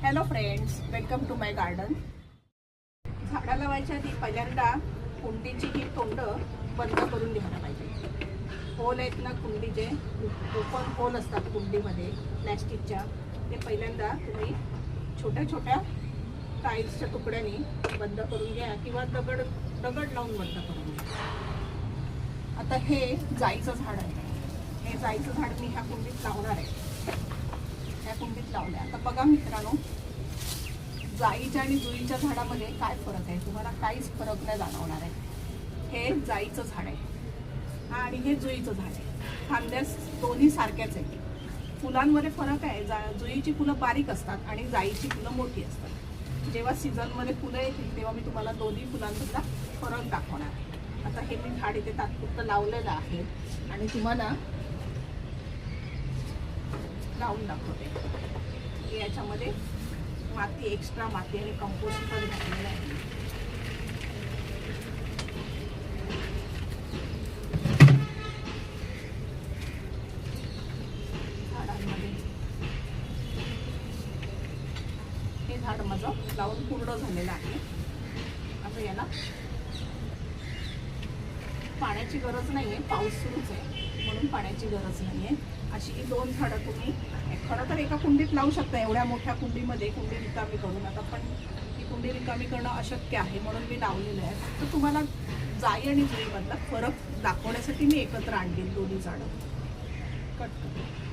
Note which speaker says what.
Speaker 1: Hello friends, welcome to my garden. झाडं लावायच्या आधी पहिल्यांदा कुंडीची ही तोंड बंद करून घ्यायला पाहिजे. होल आहेत ना कुंडीचे, ओपन होल असतात कुंडीमध्ये प्लॅस्टिकच्या, ते पहिल्यांदा तुम्ही छोट्या छोट्या टाईल्सच्या तुकड्याने बंद करून घ्या किंवा दगड लावून बंद करून घ्या. आता हे जाईचं झाड आहे. हे जाईचं झाड मी ह्या कुंडीत लावणार आहे. ह्या कुंडीत लावले. आता बघा मित्रांनो, जाईच्या आणि जुईच्या झाडामध्ये काय फरक आहे, तुम्हाला काहीच फरक नाही जाणवणार आहे. हे जाईचं झाड आहे आणि हे जुईचं झाड आहे. फांद्यास दोन्ही सारख्याच आहे. फुलांमध्ये फरक आहे. जुईची फुलं बारीक असतात आणि जाईची फुलं मोठी असतात. जेव्हा सीझनमध्ये फुलं येतील तेव्हा मी तुम्हाला दोन्ही फुलांमधला फरक दाखवणार आहे. आता हे मी झाड इथे तात्पुरतं लावलेलं आहे आणि तुम्हाला लावून दाखवते. याच्यामध्ये माती, एक्स्ट्रा माती आणि कंपोस्ट पण घातलेलं आहे. झाडांमध्ये हे झाड माझं लावून पूर्ण झालेलं आहे. आता याला पाण्याची गरज नाही आहे, पाऊस सुरूच आहे म्हणून पाण्याची गरज नाही आहे. अशी ही दोन झाडं तुम्ही खरं तर एका कुंडीत लावू शकता. एवढ्या मोठ्या कुंडीमध्ये कुंडी रिकामी करून, आता पण ही कुंडी रिकामी करणं अशक्य आहे म्हणून मी लावलेलं आहे. फक्त तुम्हाला जाई आणि जुईमधला फरक दाखवण्यासाठी मी एकत्र आणली दोन्ही झाडं. कट कर.